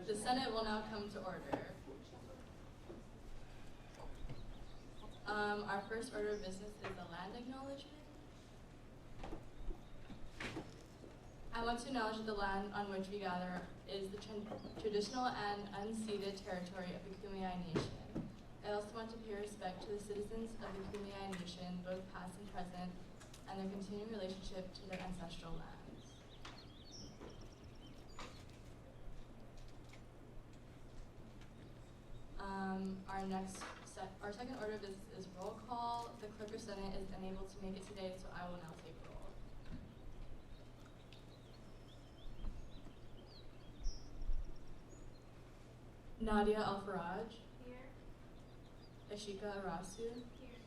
The Senate will now come to order. Our first order of business is the Land Acknowledgement. I want to acknowledge that the land on which we gather is the traditional and unceded territory of the Kumeyaay Nation. I also want to pay respect to the citizens of the Kumeyaay Nation, both past and present, and their continuing relationship to their ancestral lands. Our second order of business is roll call. The clerk of Senate is unable to make it today, so I will now take roll. Nadia Alfaraj. Here. Ashika Arasu. Here.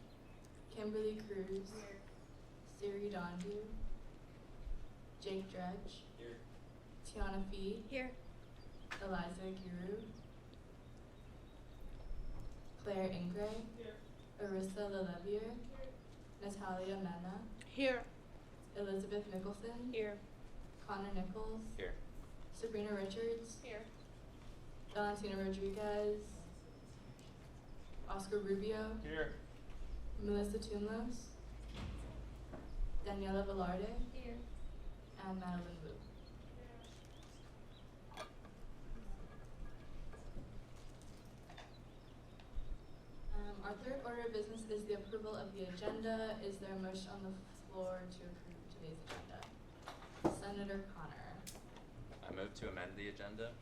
Kimberly Cruz. Here. Siri Dondu. Jake Dredge. Here. Tiana Fee. Here. Eliza Giroux. Claire Ingray. Here. Arissa Lelevier. Natalia Mena. Here. Elizabeth Nicholson. Here. Connor Nichols. Here. Sabrina Richards. Here. Valentina Rodriguez. Oscar Rubio. Here. Melissa Tunlos. Daniela Velarde. Here. And Madeline Wu. Our third order of business is the approval of the agenda. Is there a motion on the floor to approve today's agenda? Senator Connor. I move to amend the agenda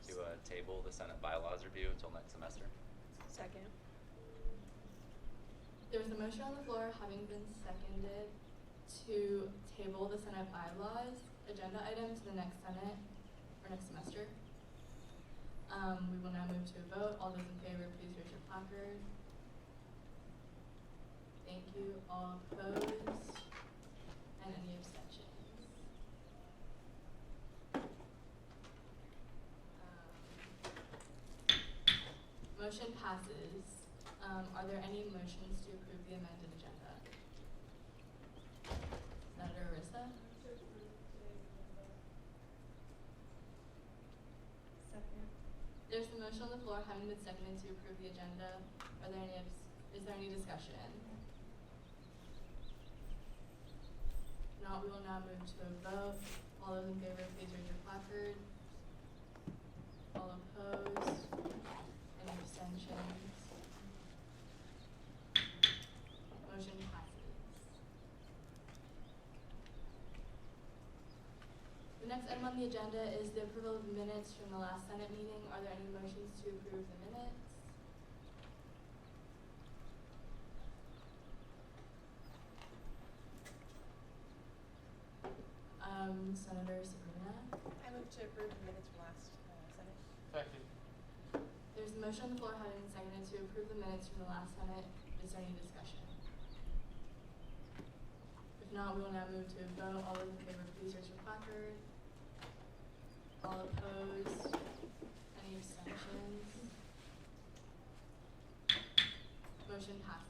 to table the Senate bylaws review until next semester. Second. There was a motion on the floor having been seconded to table the Senate bylaws agenda item to the next Senate or next semester. We will now move to a vote. All those in favor, please raise your placard. Thank you. All opposed? And any abstentions? Motion passes. Are there any motions to approve the amended agenda? Senator Arissa? Second. There's a motion on the floor having been seconded to approve the agenda. Are there any is there any discussion? If not, we will now move to a vote. All those in favor, please raise your placard. All opposed? Any abstentions? Motion passes. The next item on the agenda is the approval of the minutes from the last Senate meeting. Are there any motions to approve the minutes? Senator Sabrina. I move to approve the minutes from last Senate. Second. There's a motion on the floor having been seconded to approve the minutes from the last Senate. Is there any discussion? If not, we will now move to a vote. All those in favor, please raise your placard. All opposed? Any abstentions? Motion passes.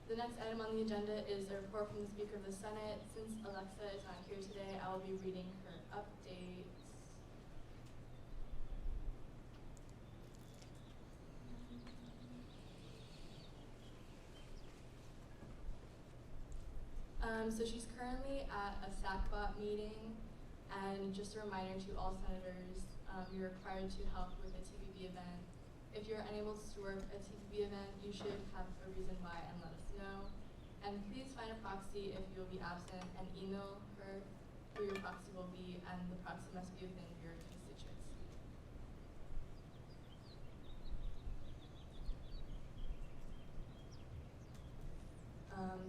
The next item on the agenda is a report from the Speaker of the Senate. Since Alexa is not here today, I will be reading her updates. So she's currently at a SACBOT meeting, and just a reminder to all senators, you're required to help with a TPB event. If you're unable to work a TPB event, you should have a reason why and let us know. And please find a proxy if you'll be absent and email her who your proxy will be, and the proxy must be within your constituency.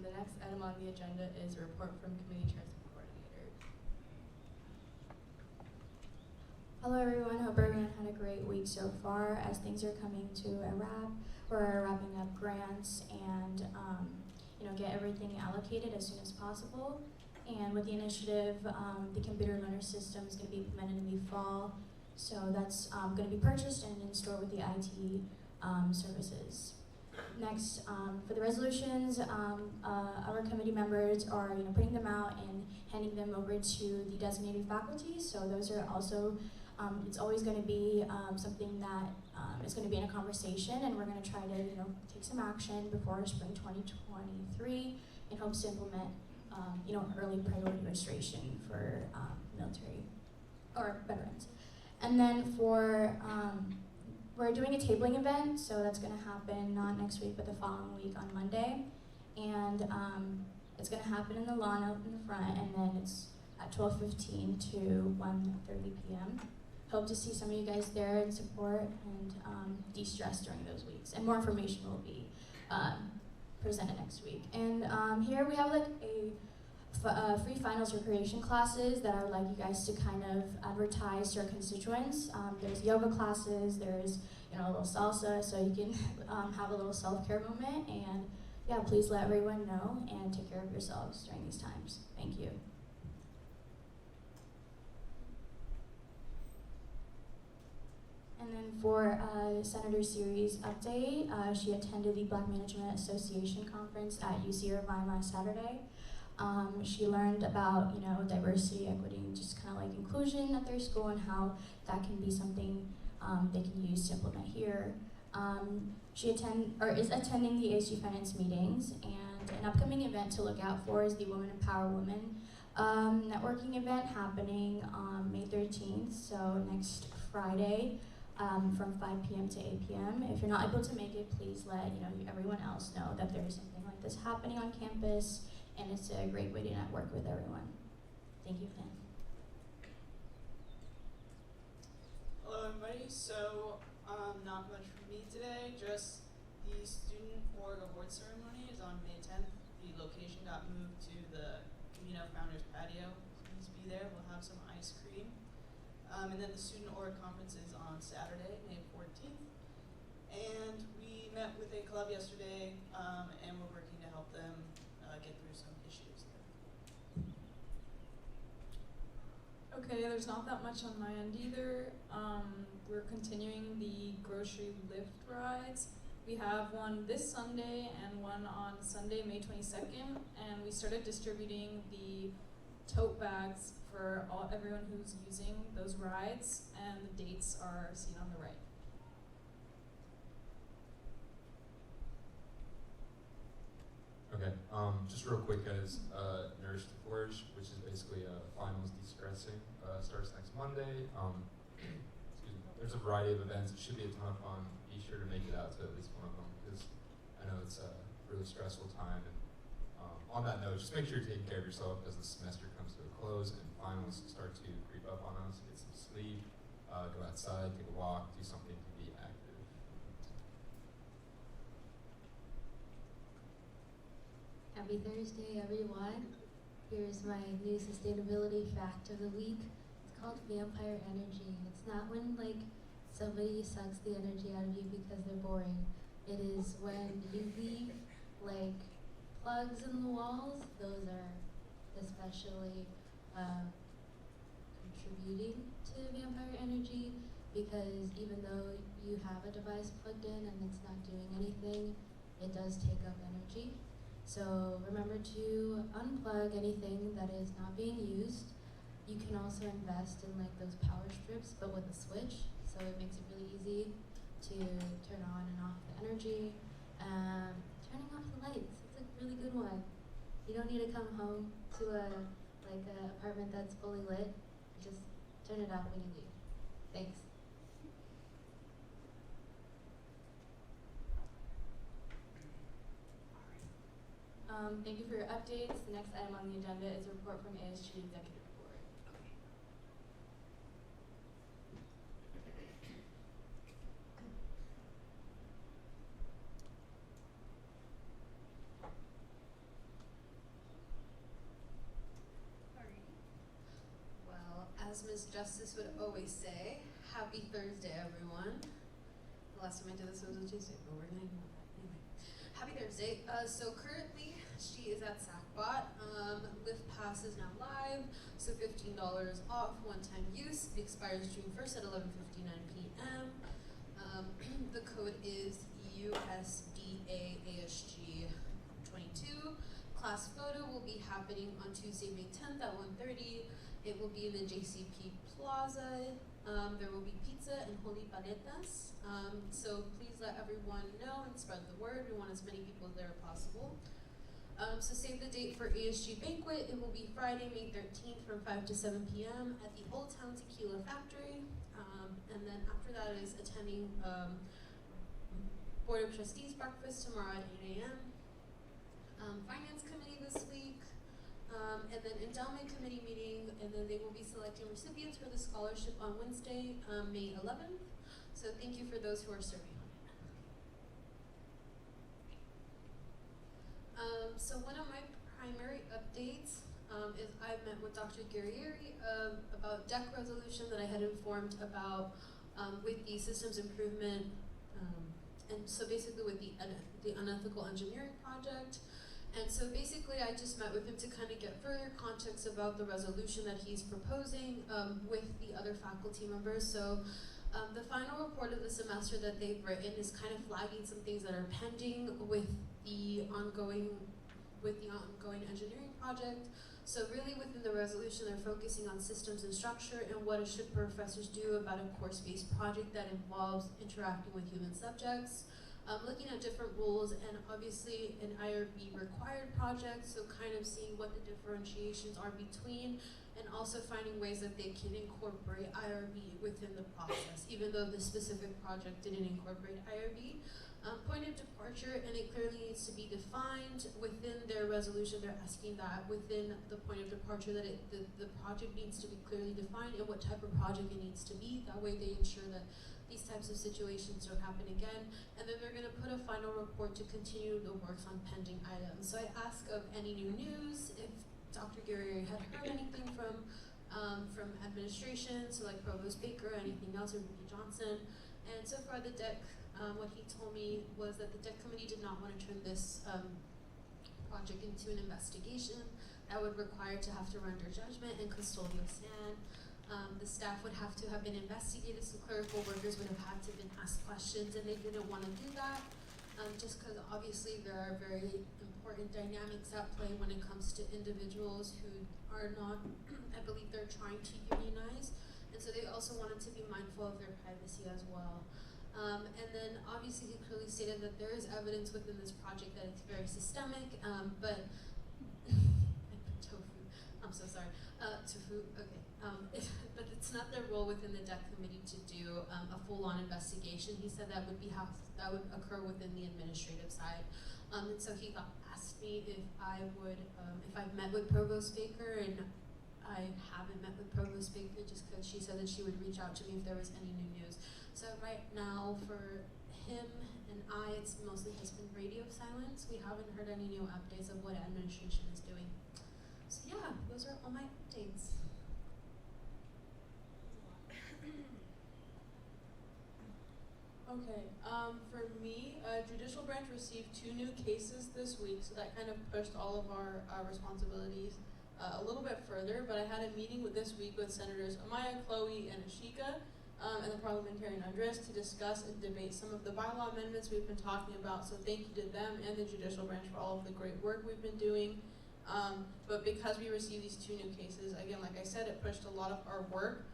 The next item on the agenda is a report from committee chairs and coordinators. Hello everyone, hope everyone had a great week so far as things are coming to a wrap. We're wrapping up grants and get everything allocated as soon as possible. And with the initiative, the computer learner system is going to be implemented in the fall. So that's going to be purchased and in store with the IT services. next, for the resolutions, our committee members are putting them out and handing them over to the designated faculty. So those are also, it's always going to be something that is going to be in a conversation, and we're going to try to take some action before spring 2023 in hopes to implement early priority registration for military or veterans. And then for we're doing a tabling event, so that's going to happen not next week, but the following week on Monday. And it's going to happen in the lawn out in the front, and then it's at 12:15 to 1:30 p.m. Hope to see some of you guys there and support and de-stress during those weeks. And more information will be presented next week. And here we have like a free finals recreation classes that I would like you guys to kind of advertise to our constituents. There's yoga classes, there's a little salsa, so you can have a little self-care moment. And yeah, please let everyone know and take care of yourselves during these times. Thank you. And then for Senator Siri's update, she attended the Black Management Association conference at UC Irvine last Saturday. She learned about diversity, equity, and just kind of like inclusion at their school and how that can be something they can use to implement here. She is attending the ASG Finance meetings, and an upcoming event to look out for is the Women Empower Women networking event happening on May 13th, so next Friday from 5 p.m. to 8 p.m. If you're not able to make it, please let everyone else know that there is something like this happening on campus, and it's a great way to network with everyone. Thank you, Pam. Hello everybody, so not much from me today, just the Student Org Award Ceremony is on May 10th. The location got moved to the Camino Founders Patio. Please be there, we'll have some ice cream. And then the Student Org Conference is on Saturday, May 14th. And we met with a club yesterday, and we're working to help them get through some issues there. Okay, there's not that much on my end either. We're continuing the grocery lift rides. We have one this Sunday and one on Sunday, May 22nd, and we started distributing the tote bags for everyone who's using those rides, and the dates are seen on the right. Okay, just real quick guys, Nourish to Flourish, which is basically a finals de-stressing, starts next Monday. Excuse me. There's a variety of events, it should be a ton of fun. Be sure to make it out to at least one of them, because I know it's a really stressful time. And on that note, just make sure you're taking care of yourself as the semester comes to a close and finals start to creep up on us. Get some sleep, go outside, take a walk, do something to be active. Happy Thursday, everyone. Here's my new sustainability fact of the week. It's called vampire energy. It's not when somebody sucks the energy out of you because they're boring. It is when you leave plugs in the walls. Those are especially contributing to vampire energy, because even though you have a device plugged in and it's not doing anything, it does take up energy. So remember to unplug anything that is not being used. You can also invest in those power strips, but with a switch, so it makes it really easy to turn on and off the energy. Turning off the lights, it's a really good one. You don't need to come home to a apartment that's fully lit. Just turn it off when you leave. Thanks. Thank you for your updates. The next item on the agenda is a report from ASG Executive Board. Well, as Ms. Justice would always say, happy Thursday, everyone. The last time I did this was on Tuesday, but we're gonna ignore that anyway. Happy Thursday. So currently, she is at SACBOT. Lift Pass is now live, so $15 off one-time use. It expires June 1st at 11:59 p.m. The code is USDA class photo will be happening on Tuesday, May 10th at 1:30. It will be in the JCP Plaza. There will be pizza and holy paletas. So please let everyone know and spread the word. We want as many people there as possible. So save the date for ASG Banquet. It will be Friday, May 13th from 5 to 7 p.m. at the Old Town Tequila Factory. And then after that is attending Board of Trustees breakfast tomorrow at 8 a.m. Finance Committee this week. And then Endowment Committee meeting, and then they will be selecting recipients for the scholarship on Wednesday, May 11th. So thank you for those who are serving on it. So one of my primary updates is I met with Dr. Guerrieri about deck resolution that I had informed about with the systems improvement, and so basically with the unethical engineering project. And so basically I just met with him to kind of get further context about the resolution that he's proposing with the other faculty members. So the final report of the semester that they've written is kind of flagging some things that are pending with the ongoing engineering project. So really within the resolution they're focusing on systems and structure and what should professors do about a course-based project that involves interacting with human subjects. Looking at different rules and obviously an IRB required project, so kind of seeing what the differentiations are between and also finding ways that they can incorporate IRB within the process, even though the specific project didn't incorporate IRB. Point of departure, and it clearly needs to be defined within their resolution. They're asking that within the point of departure that the project needs to be clearly defined and what type of project it needs to be. That way they ensure that these types of situations don't happen again. And then they're going to put a final report to continue the works on pending items. So I ask of any new news, if Dr. Guerrieri had heard anything from administration, so like Provost Baker, anything else, or VP Johnson. And so far the deck, what he told me was that the deck committee did not want to turn this project into an investigation. That would require to have to render judgment and custodial stand. The staff would have to have been investigated, so clerical workers would have had to have been asked questions, and they didn't want to do that, just because obviously there are very important dynamics at play when it comes to individuals who are not, I believe they're trying to unionize, and so they also wanted to be mindful of their privacy as well. And then obviously he clearly stated that there is evidence within this project that it's very systemic, but I put tofu, I'm so sorry, tofu, okay. But it's not their role within the deck committee to do a full-on investigation. He said that would occur within the administrative side. And so he asked me if I've met with Provost Baker, and I haven't met with Provost Baker just because she said that she would reach out to me if there was any new news. So right now for him and it's mostly has been radio silence. We haven't heard any new updates of what administration is doing. So yeah, those are all my updates. Okay, for me, judicial branch received 2 new cases this week, so that kind of pushed all of our responsibilities a little bit further, but I had a meeting this week with Senators Amaya, Chloe, and Ashika, and the parliamentarian Andres to discuss and debate some of the bylaw amendments we've been talking about, so thank you to them and the judicial branch for all of the great work we've been doing. But because we received these 2 new cases, again, like I said, it pushed a lot of our work.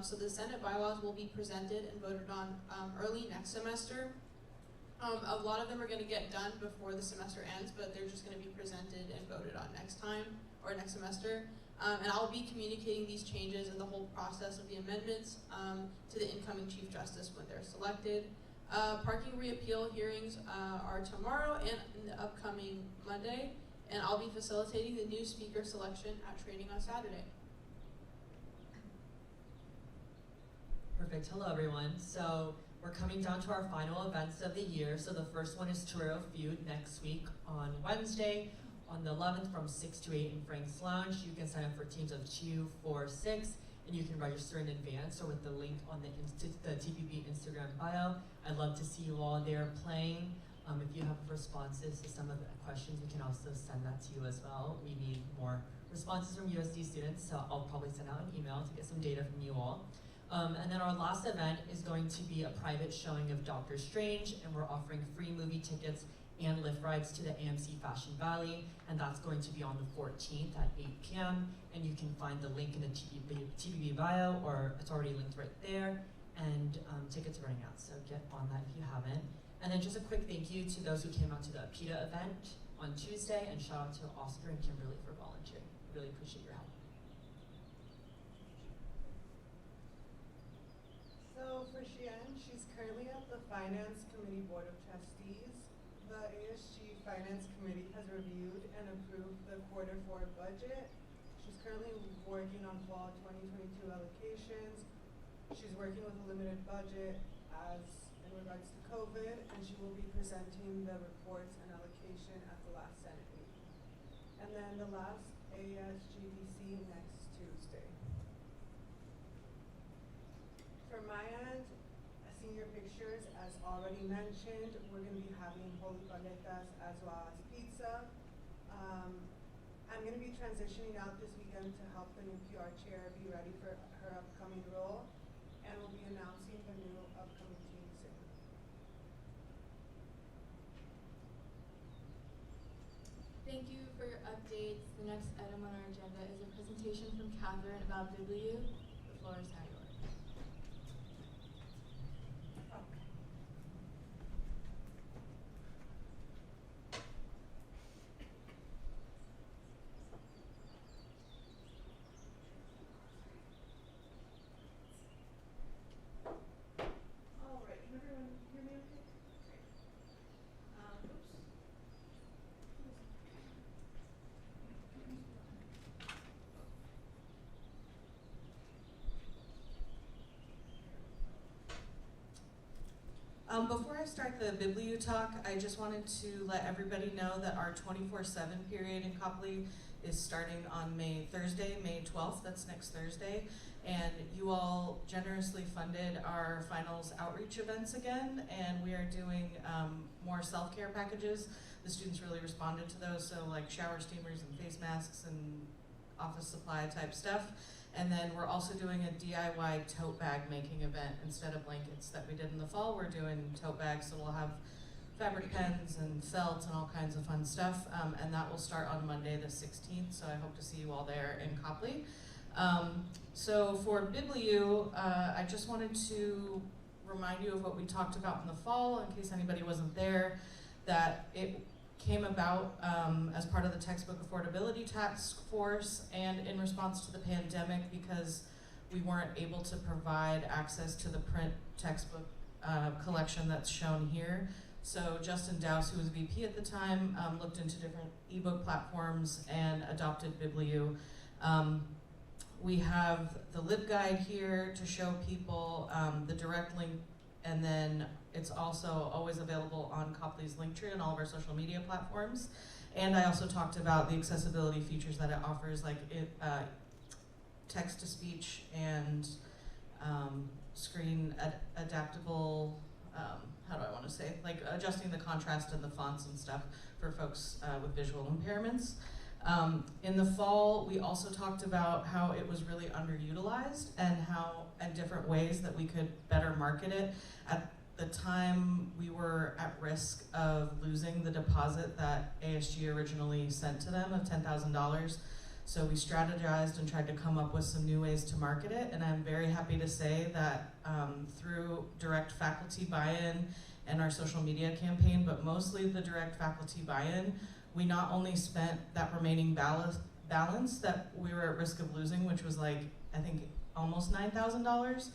So the Senate bylaws will be presented and voted on early next semester. A lot of them are going to get done before the semester ends, but they're just going to be presented and voted on next time, or next semester. And I'll be communicating these changes and the whole process of the amendments to the incoming Chief Justice when they're selected. Parking reappeal hearings are tomorrow and the upcoming Monday, and I'll be facilitating the new speaker selection at training on Saturday. Perfect. Hello, everyone. So we're coming down to our final events of the year. So the first one is Torero Feud next week on Wednesday, on the 11th from 6 to 8 in Frank's Lounge. You can sign up for teams of 2, 4, 6, and you can register in advance or with the link on the TPP Instagram bio. I'd love to see you all there playing. If you have responses to some of the questions, we can also send that to you as well. We need more responses from USD students, so I'll probably send out an email to get some data from you all. And then our last event is going to be a private showing of Doctor Strange, and we're offering free movie tickets and lift rides to the AMC Fashion Valley, and that's going to be on the 14th at 8 p.m. And you can find the link in the TBB bio, or it's already linked right there. And tickets are running out, so get on that if you haven't. And then just a quick thank you to those who came out to the PETA event on Tuesday, and shout out to Oscar and Kimberly for volunteering. Really appreciate your help. So for Cheyenne, she's currently at the Finance Committee Board of Trustees. The ASG Finance Committee has reviewed and approved the Q4 budget. She's currently working on fall 2022 allocations. She's working with a limited budget as in regards to COVID, and she will be presenting the reports and allocation at the last Senate meeting. And then the last ASGDC next Tuesday. From my end, senior pictures, as already mentioned, we're going to be having holy paletas as well as pizza. I'm going to be transitioning out this weekend to help the new PR chair be ready for her upcoming role, and we'll be announcing the new upcoming team soon. Thank you for your updates. The next item on our agenda is a presentation from Catherine about Bibliu. The floor is now yours. Before I start the Bibliu talk, I just wanted to let everybody know that our 24/7 period in Copley is starting on Thursday, May 12th, that's next Thursday. And you all generously funded our finals outreach events again, and we are doing more self-care packages. The students really responded to those, so like shower steamers and face masks and office supply type stuff. And then we're also doing a DIY tote bag making event instead of blankets that we did in the fall. We're doing tote bags, so we'll have fabric pens and felt and all kinds of fun stuff. And that will start on Monday the 16th, so I hope to see you all there in Copley. So for Bibliu, I just wanted to remind you of what we talked about in the fall, in case anybody wasn't there, that it came about as part of the textbook affordability task force and in response to the pandemic, because we weren't able to provide access to the print textbook collection that's shown here. So Justin Dowse, who was VP at the time, looked into different ebook platforms and adopted Bibliu. We have the LibGuide here to show people the direct link, and then it's also always available on Copley's Linktree and all of our social media platforms. And I also talked about the accessibility features that it offers, like text-to-speech and screen adaptable, how do I want to say, like adjusting the contrast and the fonts and stuff for folks with visual impairments. In the fall, we also talked about how it was really underutilized and different ways that we could better market it. At the time, we were at risk of losing the deposit that ASG originally sent to them of $10,000. So we strategized and tried to come up with some new ways to market it. And I'm very happy to say that through direct faculty buy-in and our social media campaign, but mostly the direct faculty buy-in, we not only spent that remaining balance that we were at risk of losing, which was like, I think almost $9,000.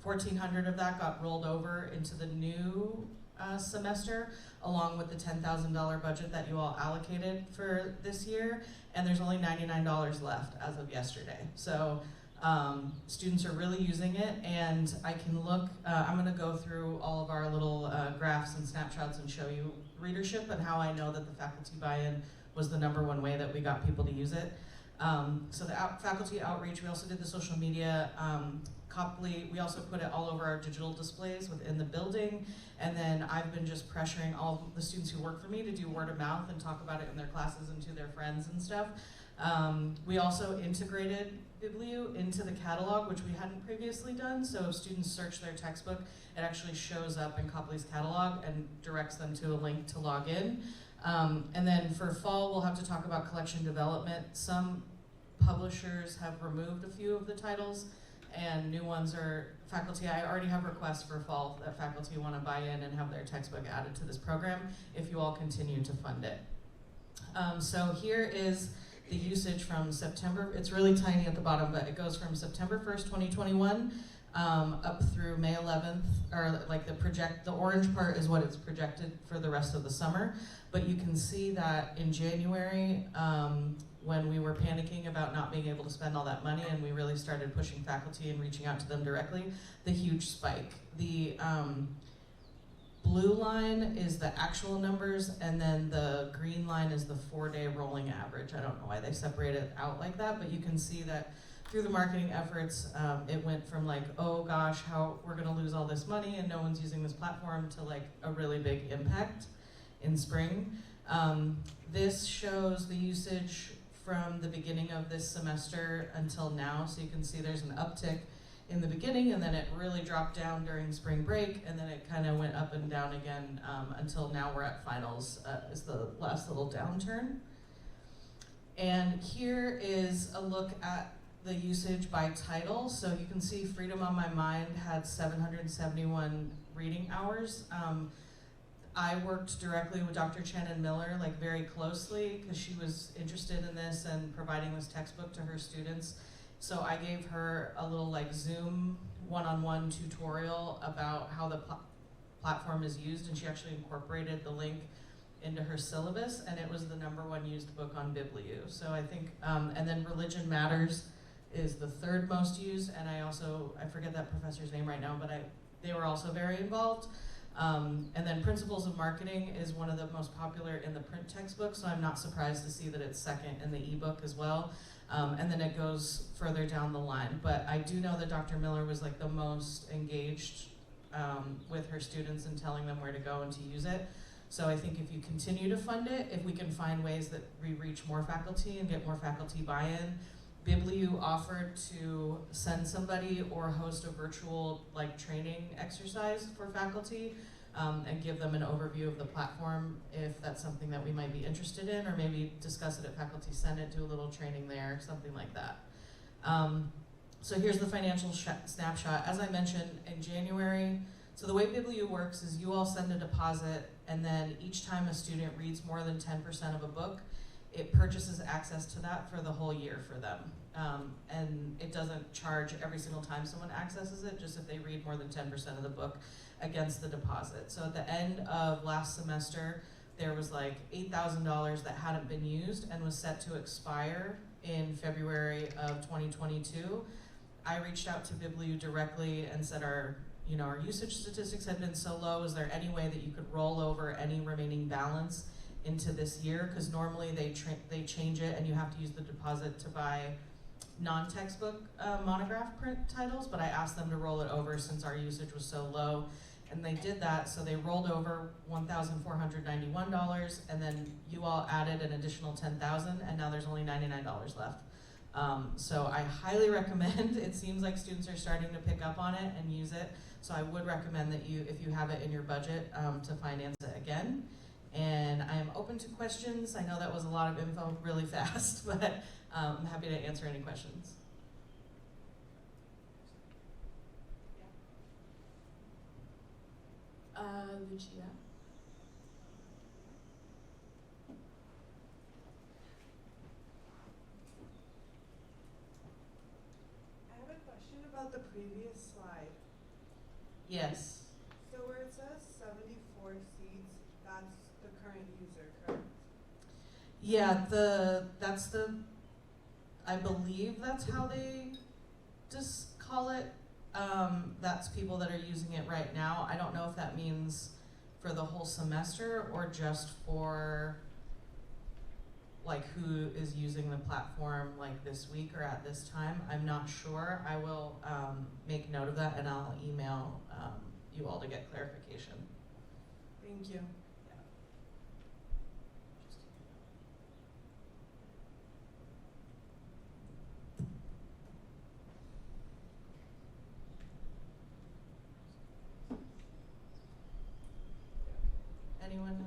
1,400 of that got rolled over into the new semester, along with the $10,000 budget that you all allocated for this year, and there's only $99 left as of yesterday. So students are really using it, and I can look, I'm gonna go through all of our little graphs and snapshots and show you readership and how I know that the faculty buy-in was the #1 way that we got people to use it. So the faculty outreach, we also did the social media. Copley, we also put it all over our digital displays within the building, and then I've been just pressuring all the students who work for me to do word of mouth and talk about it in their classes and to their friends and stuff. We also integrated Bibliu into the catalog, which we hadn't previously done. So if students search their textbook, it actually shows up in Copley's catalog and directs them to a link to log in. And then for fall, we'll have to talk about collection development. Some publishers have removed a few of the titles, and new ones are faculty. I already have requests for fall that faculty want to buy in and have their textbook added to this program if you all continue to fund it. So here is the usage from September. It's really tiny at the bottom, but it goes from September 1st, 2021 up through May 11th, or like the orange part is what it's projected for the rest of the summer. But you can see that in January, when we were panicking about not being able to spend all that money and we really started pushing faculty and reaching out to them directly, the huge spike. The blue line is the actual numbers, and then the green line is the 4-day rolling average. I don't know why they separate it out like that, but you can see that through the marketing efforts, it went from like, oh gosh, how we're gonna lose all this money and no one's using this platform, to like a really big impact in spring. This shows the usage from the beginning of this semester until now, so you can see there's an uptick in the beginning, and then it really dropped down during spring break, and then it kind of went up and down again until now we're at finals, is the last little downturn. And here is a look at the usage by title. So you can see Freedom on My Mind had 771 reading hours. I worked directly with Dr. Shannon Miller, like very closely, because she was interested in this and providing this textbook to her students. So I gave her a little like Zoom one-on-one tutorial about how the platform is used, and she actually incorporated the link into her syllabus, and it was the #1 used book on Bibliu. So I think, and then Religion Matters is the 3rd most used, and I forget that professor's name right now, but they were also very involved. And then Principles of Marketing is one of the most popular in the print textbook, so I'm not surprised to see that it's 2nd in the ebook as well. And then it goes further down the line. But I do know that Dr. Miller was like the most engaged with her students and telling them where to go and to use it. So I think if you continue to fund it, if we can find ways that we reach more faculty and get more faculty buy-in. Bibliu offered to send somebody or host a virtual like training exercise for faculty and give them an overview of the platform if that's something that we might be interested in, or maybe discuss it at Faculty Senate, do a little training there, something like that. So here's the financial snapshot. As I mentioned, in January, so the way Bibliu works is you all send a deposit, and then each time a student reads more than 10% of a book, it purchases access to that for the whole year for them. And it doesn't charge every single time someone accesses it, just if they read more than 10% of the book against the deposit. So at the end of last semester, there was like $8,000 that hadn't been used and was set to expire in February of 2022. I reached out to Bibliu directly and said our usage statistics had been so low, is there any way that you could roll over any remaining balance into this year? Because normally they change it and you have to use the deposit to buy non-textbook monograph print titles, but I asked them to roll it over since our usage was so low, and they did that. So they rolled over $1,491, and then you all added an additional $10,000, and now there's only $99 left. So I highly recommend, it seems like students are starting to pick up on it and use it, so I would recommend that you, if you have it in your budget, to finance it again. And I am open to questions. I know that was a lot of info really fast, but I'm happy to answer any questions. Lucia. I have a question about the previous slide. Yes. So where it says 74 seats, that's the current user, correct? Yeah, I believe that's how they just call it. That's people that are using it right now. I don't know if that means for the whole semester or just for like who is using the platform like this week or at this time. I'm not sure. I will make note of that, and I'll email you all to get clarification. Thank you. Anyone else?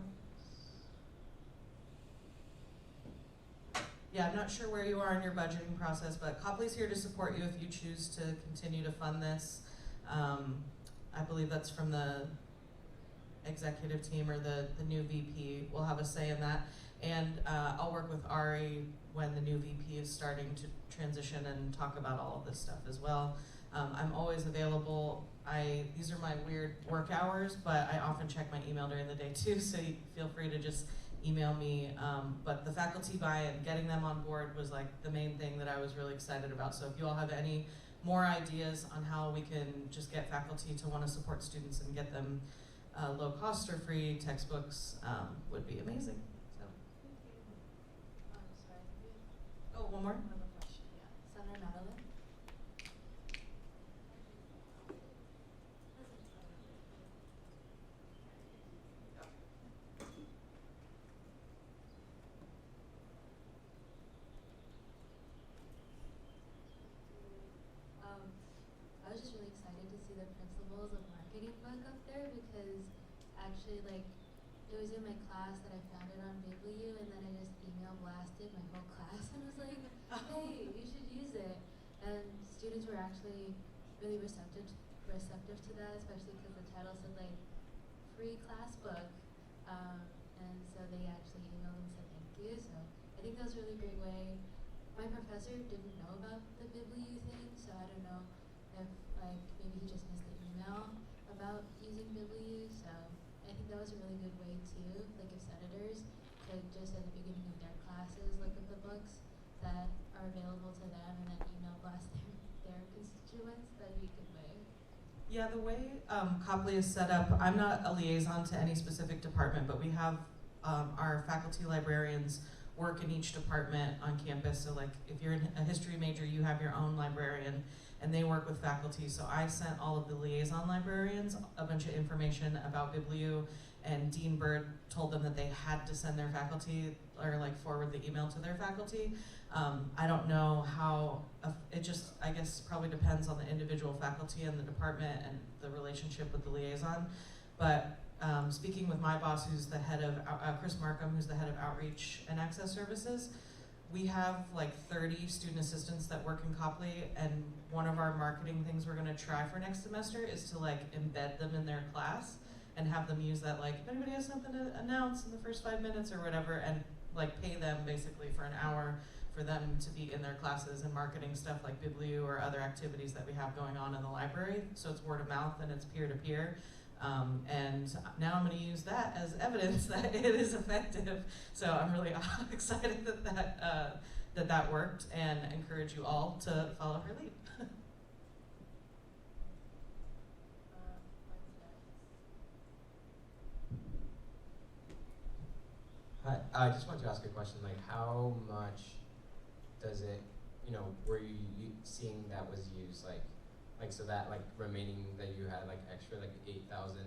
Yeah, I'm not sure where you are in your budgeting process, but Copley's here to support you if you choose to continue to fund this. I believe that's from the executive team, or the new VP will have a say in that. And I'll work with Ari when the new VP is starting to transition and talk about all of this stuff as well. I'm always available. These are my weird work hours, but I often check my email during the day too, so you feel free to just email me. But the faculty buy-in, getting them on board was like the main thing that I was really excited about. So if you all have any more ideas on how we can just get faculty to want to support students and get them low cost or free textbooks, would be amazing. So. Sorry. Oh, one more? Another question, yeah. Senator Madeline? I was just really excited to see the principles of marketing book up there, because actually, like, it was in my class that I found it on Bibliu, and then I just email blasted my whole class and was like, hey, you should use it. And students were actually really receptive to that, especially because the title said like free class book, and so they actually emailed and said thank you. So I think that was a really great way. My professor didn't know about the Bibliu thing, so I don't know if like maybe he just missed the email about using Bibliu. So I think that was a really good way too, like if senators could just at the beginning of their classes look at the books that are available to them and then email blast their constituents, that'd be a good way. Yeah, the way Copley is set up, I'm not a liaison to any specific department, but we have our faculty librarians work in each department on campus. So like if you're a history major, you have your own librarian, and they work with faculty. So I sent all of the liaison librarians a bunch of information about Bibliu, and Dean Bird told them that they had to send their faculty or like forward the email to their faculty. I don't know how, it just, I guess probably depends on the individual faculty and the department and the relationship with the liaison. But speaking with my boss, who's the head of, Chris Markham, who's the head of Outreach and Access Services, we have like 30 student assistants that work in Copley, and one of our marketing things we're gonna try for next semester is to like embed them in their class and have them use that, like, if anybody has something to announce in the first 5 minutes or whatever, and like pay them basically for an hour for them to be in their classes and marketing stuff like Bibliu or other activities that we have going on in the library. So it's word of mouth and it's peer-to-peer. And now I'm going to use that as evidence that it is effective. So I'm really excited that that worked, and encourage you all to follow her lead. Hi, I just wanted to ask a question. Like, how much does it, were you seeing that was used? Like so that like remaining that you had like extra like 8,000,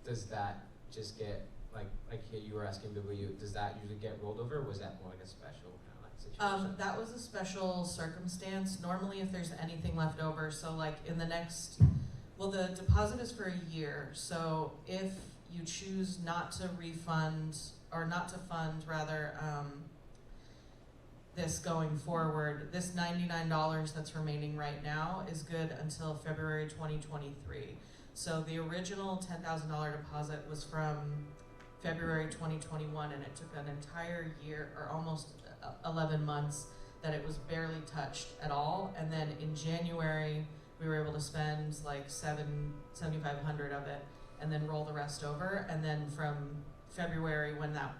does that just get like here you were asking Bibliu, does that usually get rolled over, or was that more like a special kind of like situation? That was a special circumstance. Normally if there's anything left over, so like in the next, well, the deposit is for a year, so if you choose not to refund, or not to fund rather, this going forward, this $99 that's remaining right now is good until February 2023. So the original $10,000 deposit was from February 2021, and it took an entire year, or almost 11 months, that it was barely touched at all. And then in January, we were able to spend like $7,500 of it, and then roll the rest over. And then from February, when that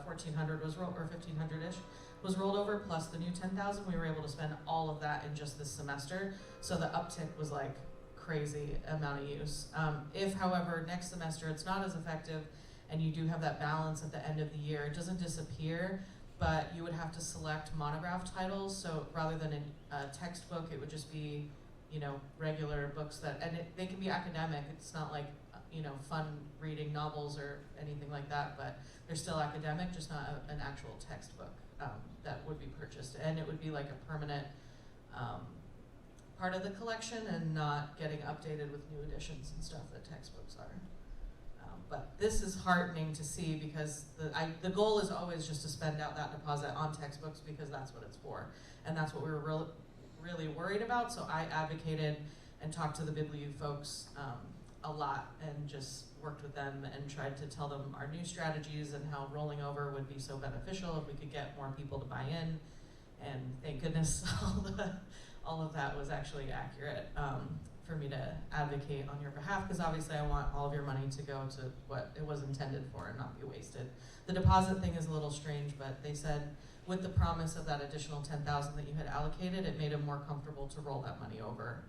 1,400 was rolled, or 1,500-ish, was rolled over, plus the new 10,000, we were able to spend all of that in just this semester. So the uptick was like crazy amount of use. If, however, next semester it's not as effective, and you do have that balance at the end of the year, it doesn't disappear, but you would have to select monograph titles. So rather than a textbook, it would just be, regular books they can be academic. It's not like, fun reading novels or anything like that, but they're still academic, just not an actual textbook that would be purchased. And it would be like a permanent part of the collection, and not getting updated with new editions and stuff that textbooks are. But this is heartening to see because the goal is always just to spend out that deposit on textbooks because that's what it's for. And that's what we were really worried about. So I advocated and talked to the Bibliu folks a lot and just worked with them and tried to tell them our new strategies and how rolling over would be so beneficial if we could get more people to buy in. And thank goodness all of that was actually accurate for me to advocate on your behalf, because obviously I want all of your money to go to what it was intended for and not be wasted. The deposit thing is a little strange, but they said with the promise of that additional $10,000 that you had allocated, it made them more comfortable to roll that money over.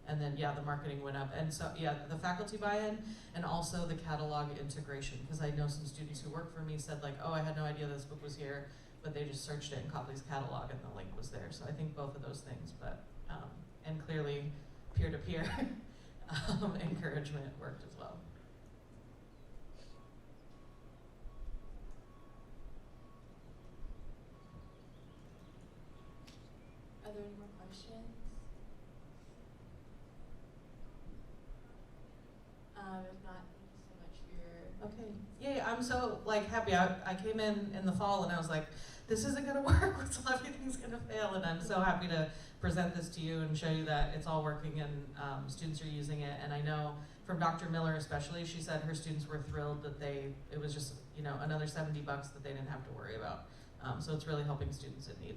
And then, yeah, the marketing went up. And so, yeah, the faculty buy-in and also the catalog integration, because I know some students who work for me said like, oh, I had no idea this book was here, but they just searched it in Copley's catalog and the link was there. So I think both of those things, but, and clearly peer-to-peer encouragement worked as well. Are there any more questions? If not, thank you so much for your... Okay. Yeah, I'm so like happy. I came in the fall and I was like, this isn't gonna work, so everything's gonna fail, and I'm so happy to present this to you and show you that it's all working and students are using it. And I know from Dr. Miller especially, she said her students were thrilled that it was just, you know, another $70 that they didn't have to worry about. So it's really helping students in need.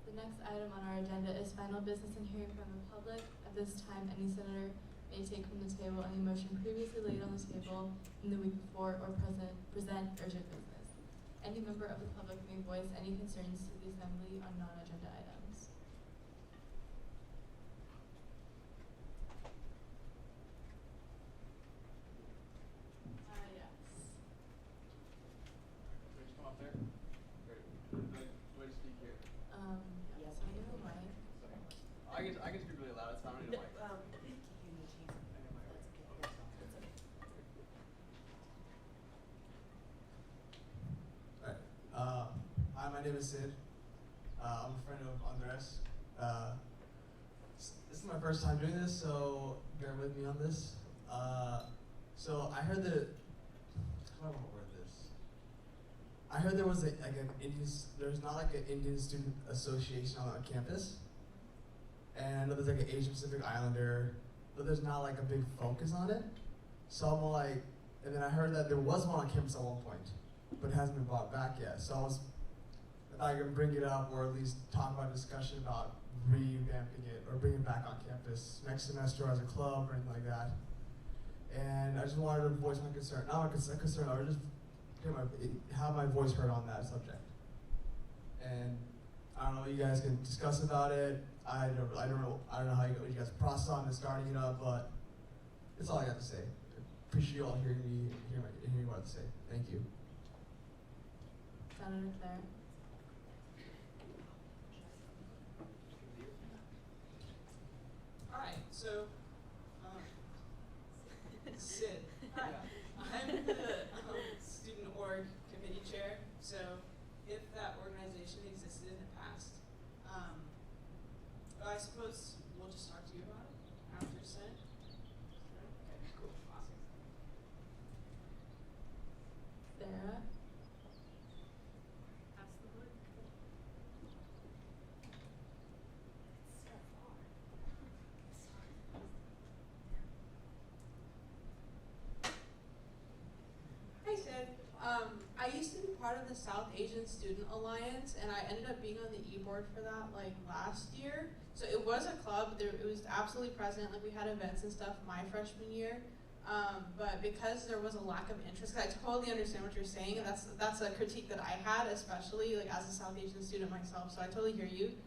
The next item on our agenda is final business and hearing from the public. At this time, any senator may take from the table any motion previously laid on the table in the week before or present urgent business. Any member of the public may voice any concerns to the assembly on non-agenda items. Yes. Should I just come up there? Great. Do I just speak here? Yes, I know, Mike. I can speak really loud. It's not really like. Hi, my name is Sid. I'm a friend of Andres. This is my first time doing this, so bear with me on this. So I heard that, how do I word this? I heard there was there's not like an Indian Student Association on campus. And I know there's like an Asian Pacific Islander, but there's not like a big focus on it. So I'm like, and then I heard that there was one on campus at one point, but it hasn't been brought back yet. So I thought I could bring it up or at least talk about a discussion about revamping it or bringing it back on campus next semester as a club or anything like that. And I just wanted to voice my concern, not a concern, or just have my voice heard on that subject. And I don't know, you guys can discuss about it. I don't know how you guys process on and starting it up, but that's all I got to say. Appreciate you all hearing what I have to say. Thank you. Senator Claire. Alright, so, Sid. Hi. I'm the student org committee chair, so if that organization existed in the past, I suppose we'll just talk to you about it after Senate. Okay, cool, awesome. Sarah. Hi, Sid. I used to be part of the South Asian Student Alliance, and I ended up being on the e-board for that like last year. So it was a club. It was absolutely present. Like we had events and stuff my freshman year. But because there was a lack of interest, 'cause I totally understand what you're saying, and that's a critique that I had, especially like as a South Asian student myself. So I totally hear you.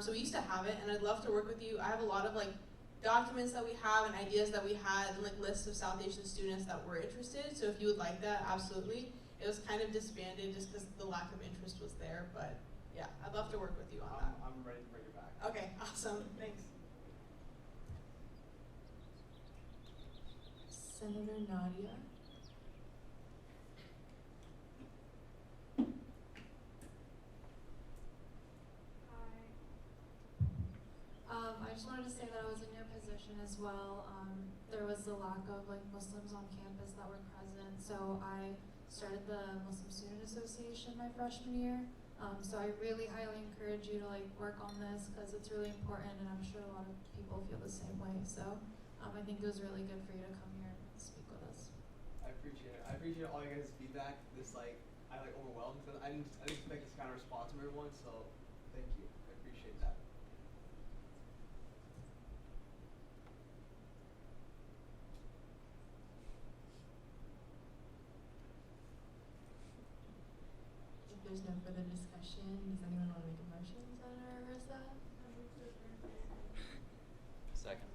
So we used to have it, and I'd love to work with you. I have a lot of like documents that we have and ideas that we had and like lists of South Asian students that were interested. So if you would like that, absolutely. It was kind of disbanded just because the lack of interest was there, but yeah, I'd love to work with you on that. I'm ready to bring it back. Okay, awesome, thanks. Senator Nadia. I just wanted to say that I was in your position as well. There was a lack of like Muslims on campus that were present, so I started the Muslim Student Association my freshman year. So I really highly encourage you to like work on this because it's really important, and I'm sure a lot of people feel the same way. So I think it was really good for you to come here and speak with us. I appreciate it. I appreciate all you guys' feedback. This I overwhelmed because I didn't expect this kind of response from everyone. So thank you. I appreciate that. If there's no further discussion, does anyone want to make a motion, Senator Arisa? Second.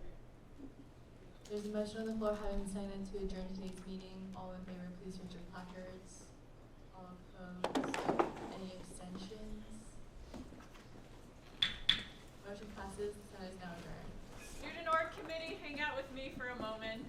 There's a motion on the floor having been seconded to adjourn today's meeting. All in favor, please raise your placards. All opposed? Any abstentions? Motion passes. The Senate is now adjourned. Student Org Committee, hang out with me for a moment.